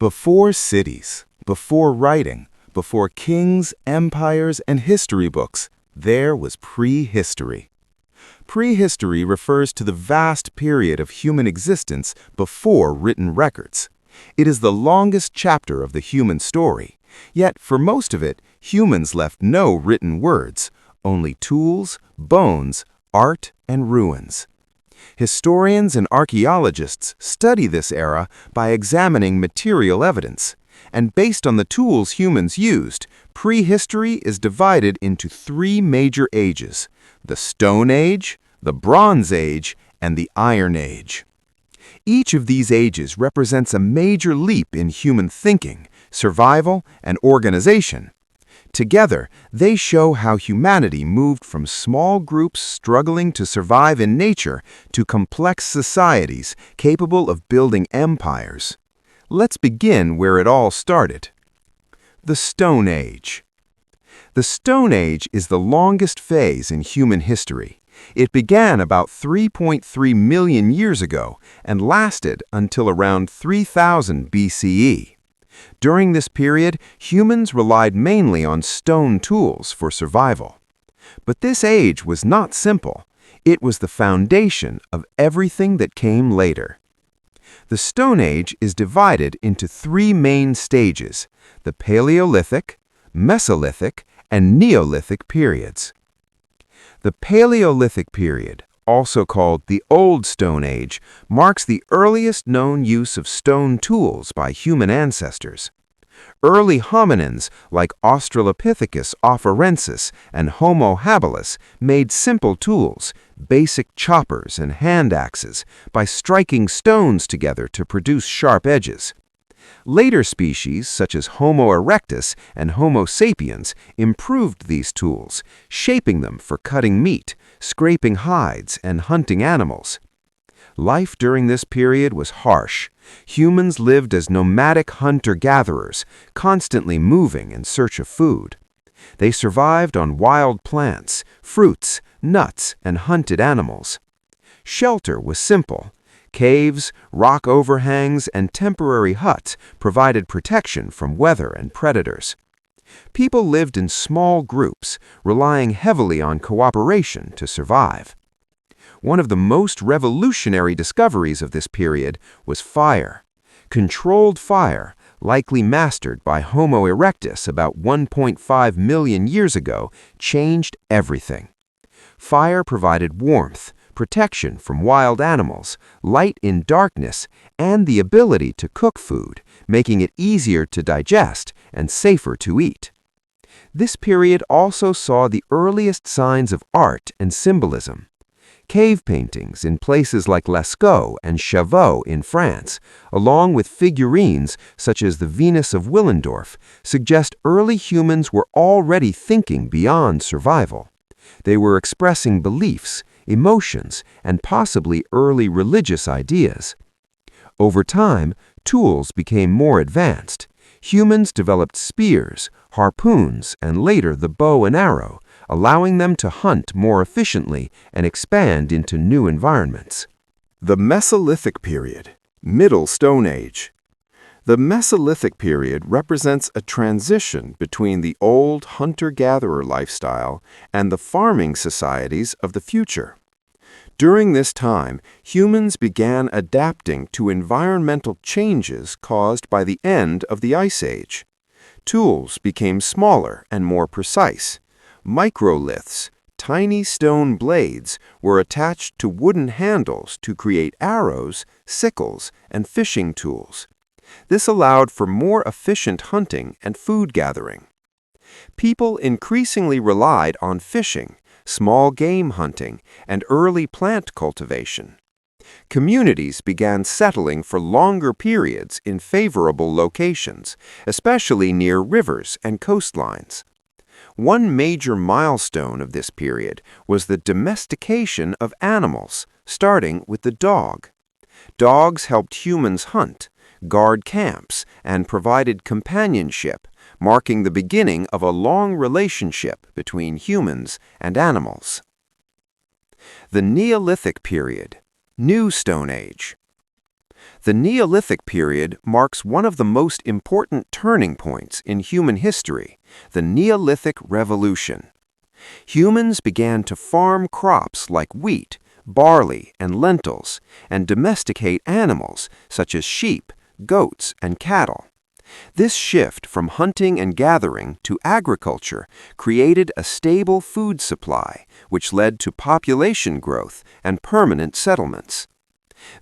Before cities, before writing, before kings, empires, and history books, there was prehistory. Prehistory refers to the vast period of human existence before written records. It is the longest chapter of the human story, yet for most of it, humans left no written words, only tools, bones, art, and ruins. Historians and archaeologists study this era by examining material evidence, and based on the tools humans used, prehistory is divided into three major ages: the Stone Age, the Bronze Age, and the Iron Age. Each of these ages represents a major leap in human thinking, survival, and organization. Together, they show how humanity moved from small groups struggling to survive in nature to complex societies capable of building empires. Let's begin where it all started. The Stone Age. The Stone Age is the longest phase in human history. It began about 3.3 million years ago and lasted until around 3000 BCE. During this period, humans relied mainly on stone tools for survival. But this age was not simple. It was the foundation of everything that came later. The Stone Age is divided into three main stages: the Paleolithic, Mesolithic, and Neolithic periods. The Paleolithic period, also called the Old Stone Age, marks the earliest known use of stone tools by human ancestors. Early hominins like Australopithecus afarensis and Homo habilis made simple tools, basic choppers and hand axes, by striking stones together to produce sharp edges. Later species, such as Homo erectus and Homo sapiens, improved these tools, shaping them for cutting meat, scraping hides, and hunting animals. Life during this period was harsh. Humans lived as nomadic hunter-gatherers, constantly moving in search of food. They survived on wild plants, fruits, nuts, and hunted animals. Shelter was simple. Caves, rock overhangs, and temporary huts provided protection from weather and predators. People lived in small groups, relying heavily on cooperation to survive. One of the most revolutionary discoveries of this period was fire. Controlled fire, likely mastered by Homo erectus about 1.5 million years ago, changed everything. Fire provided warmth, protection from wild animals, light in darkness, and the ability to cook food, making it easier to digest and safer to eat. This period also saw the earliest signs of art and symbolism. Cave paintings in places like Lascaux and Chavaux in France, along with figurines such as the Venus of Willendorf, suggest early humans were already thinking beyond survival. They were expressing beliefs, emotions, and possibly early religious ideas. Over time, tools became more advanced. Humans developed spears, harpoons, and later the bow and arrow, allowing them to hunt more efficiently and expand into new environments. The Mesolithic period, Middle Stone Age. The Mesolithic period represents a transition between the old hunter-gatherer lifestyle and the farming societies of the future. During this time, humans began adapting to environmental changes caused by the end of the Ice Age. Tools became smaller and more precise. Microliths, tiny stone blades, were attached to wooden handles to create arrows, sickles, and fishing tools. This allowed for more efficient hunting and food gathering. People increasingly relied on fishing, small game hunting, and early plant cultivation. Communities began settling for longer periods in favorable locations, especially near rivers and coastlines. One major milestone of this period was the domestication of animals, starting with the dog. Dogs helped humans hunt, guard camps, and provided companionship, marking the beginning of a long relationship between humans and animals. The Neolithic period, New Stone Age. The Neolithic period marks one of the most important turning points in human history, the Neolithic Revolution. Humans began to farm crops like wheat, barley, and lentils, and domesticate animals such as sheep, goats, and cattle. This shift from hunting and gathering to agriculture created a stable food supply, which led to population growth and permanent settlements.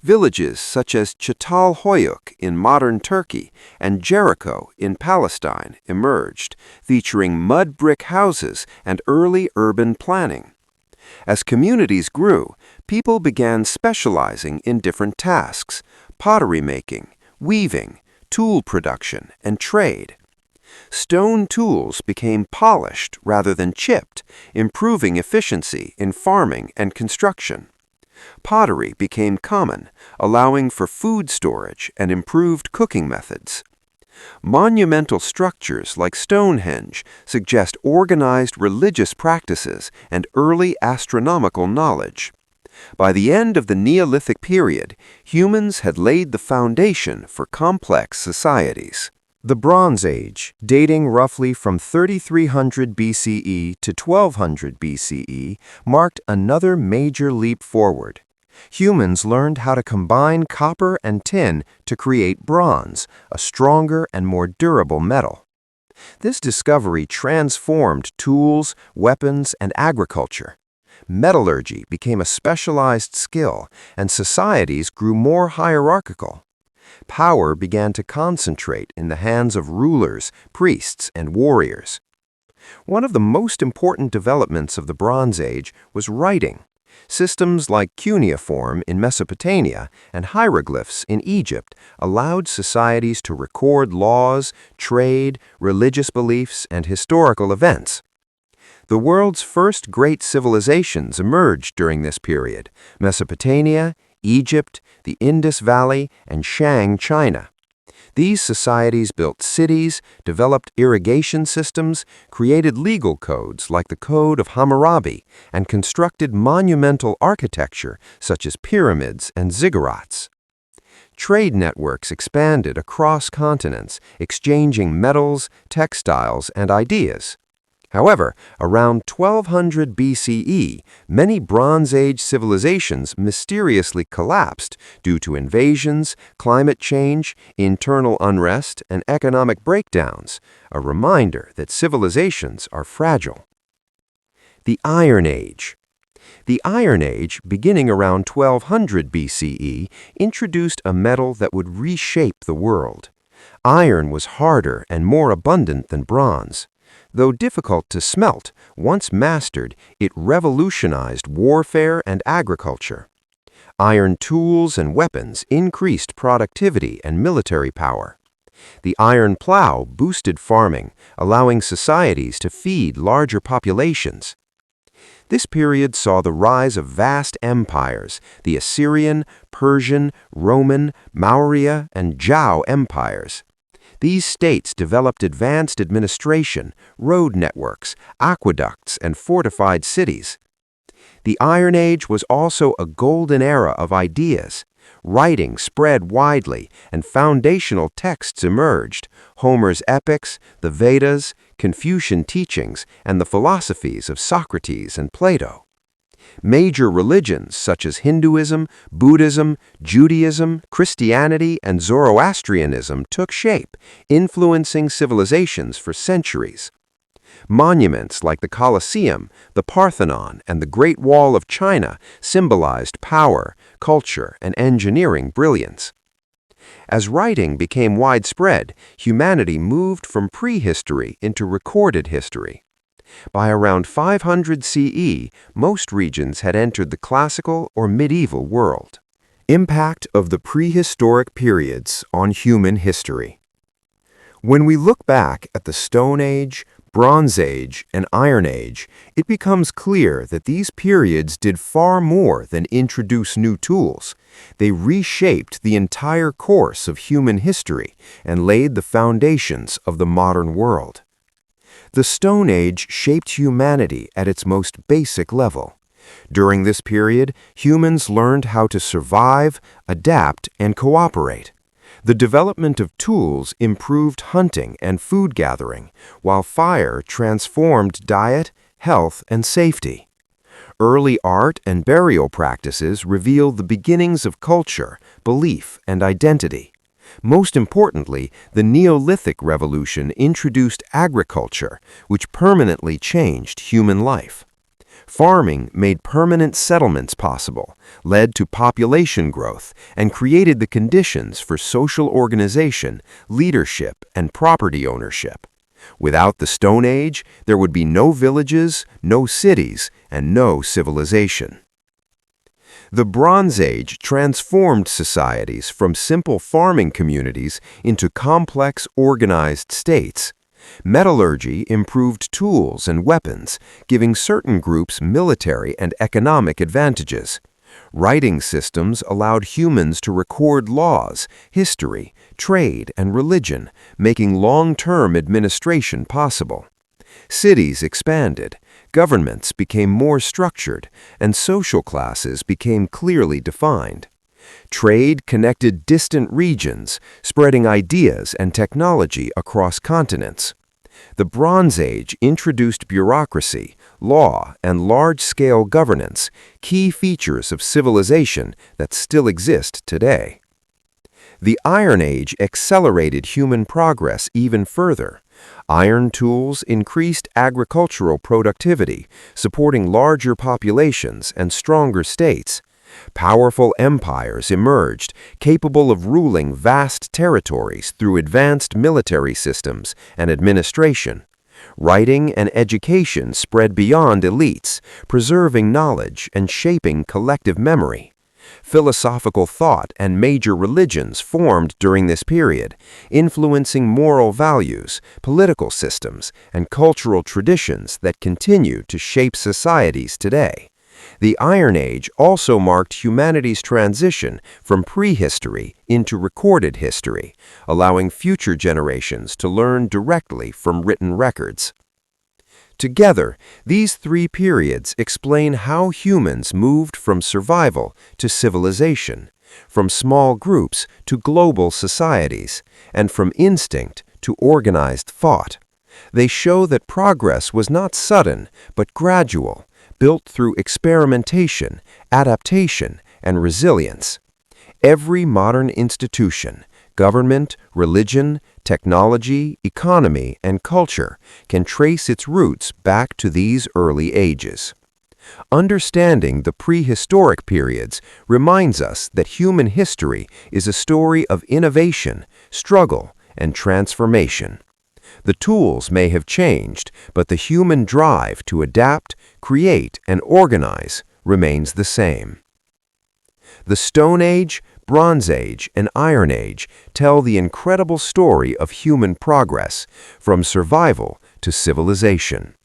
Villages such as Çatalhöyük in modern Turkey and Jericho in Palestine emerged, featuring mud brick houses and early urban planning. As communities grew, people began specializing in different tasks: pottery making, weaving, tool production, and trade. Stone tools became polished rather than chipped, improving efficiency in farming and construction. Pottery became common, allowing for food storage and improved cooking methods. Monumental structures like Stonehenge suggest organized religious practices and early astronomical knowledge. By the end of the Neolithic period, humans had laid the foundation for complex societies. The Bronze Age, dating roughly from 3300 BCE to 1200 BCE, marked another major leap forward. Humans learned how to combine copper and tin to create bronze, a stronger and more durable metal. This discovery transformed tools, weapons, and agriculture. Metallurgy became a specialized skill, and societies grew more hierarchical. Power began to concentrate in the hands of rulers, priests, and warriors. One of the most important developments of the Bronze Age was writing. Systems like cuneiform in Mesopotamia and hieroglyphs in Egypt allowed societies to record laws, trade, religious beliefs, and historical events. The world's first great civilizations emerged during this period: Mesopotamia, Egypt, the Indus Valley, and Shang, China. These societies built cities, developed irrigation systems, created legal codes like the Code of Hammurabi, and constructed monumental architecture such as pyramids and ziggurats. Trade networks expanded across continents, exchanging metals, textiles, and ideas. However, around 1200 BCE, many Bronze Age civilizations mysteriously collapsed due to invasions, climate change, internal unrest, and economic breakdowns, a reminder that civilizations are fragile. The Iron Age. The Iron Age, beginning around 1200 BCE, introduced a metal that would reshape the world. Iron was harder and more abundant than bronze. Though difficult to smelt, once mastered, it revolutionized warfare and agriculture. Iron tools and weapons increased productivity and military power. The iron plow boosted farming, allowing societies to feed larger populations. This period saw the rise of vast empires: the Assyrian, Persian, Roman, Maurya, and Zhou empires. These states developed advanced administration, road networks, aqueducts, and fortified cities. The Iron Age was also a golden era of ideas. Writing spread widely, and foundational texts emerged: Homer's epics, the Vedas, Confucian teachings, and the philosophies of Socrates and Plato. Major religions such as Hinduism, Buddhism, Judaism, Christianity, and Zoroastrianism took shape, influencing civilizations for centuries. Monuments like the Colosseum, the Parthenon, and the Great Wall of China symbolized power, culture, and engineering brilliance. As writing became widespread, humanity moved from prehistory into recorded history. By around 500 CE, most regions had entered the classical or medieval world. Impact of the Prehistoric Periods on human history. When we look back at the Stone Age, Bronze Age, and Iron Age, it becomes clear that these periods did far more than introduce new tools. They reshaped the entire course of human history and laid the foundations of the modern world. The Stone Age shaped humanity at its most basic level. During this period, humans learned how to survive, adapt, and cooperate. The development of tools improved hunting and food gathering, while fire transformed diet, health, and safety. Early art and burial practices reveal the beginnings of culture, belief, and identity. Most importantly, the Neolithic revolution introduced agriculture, which permanently changed human life. Farming made permanent settlements possible, led to population growth, and created the conditions for social organization, leadership, and property ownership. Without the Stone Age, there would be no villages, no cities, and no civilization. The Bronze Age transformed societies from simple farming communities into complex, organized states. Metallurgy improved tools and weapons, giving certain groups military and economic advantages. Writing systems allowed humans to record laws, history, trade, and religion, making long-term administration possible. Cities expanded, governments became more structured, and social classes became clearly defined. Trade connected distant regions, spreading ideas and technology across continents. The Bronze Age introduced bureaucracy, law, and large-scale governance, key features of civilization that still exist today. The Iron Age accelerated human progress even further. Iron tools increased agricultural productivity, supporting larger populations and stronger states. Powerful empires emerged, capable of ruling vast territories through advanced military systems and administration. Writing and education spread beyond elites, preserving knowledge and shaping collective memory. Philosophical thought and major religions formed during this period, influencing moral values, political systems, and cultural traditions that continue to shape societies today. The Iron Age also marked humanity's transition from prehistory into recorded history, allowing future generations to learn directly from written records. Together, these three periods explain how humans moved from survival to civilization, from small groups to global societies, and from instinct to organized thought. They show that progress was not sudden, but gradual, built through experimentation, adaptation, and resilience. Every modern institution, government, religion, technology, economy, and culture can trace its roots back to these early ages. Understanding the prehistoric periods reminds us that human history is a story of innovation, struggle, and transformation. The tools may have changed, but the human drive to adapt, create, and organize remains the same. The Stone Age, Bronze Age, and Iron Age tell the incredible story of human progress, from survival to civilization.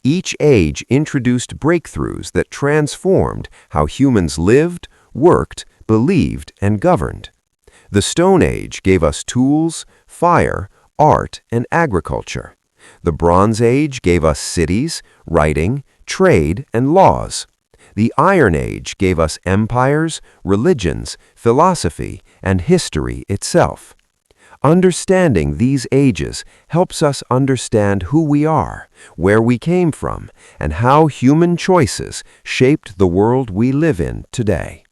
Each age introduced breakthroughs that transformed how humans lived, worked, believed, and governed. The Stone Age gave us tools, fire, art, and agriculture. The Bronze Age gave us cities, writing, trade, and laws. The Iron Age gave us empires, religions, philosophy, and history itself. Understanding these ages helps us understand who we are, where we came from, and how human choices shaped the world we live in today.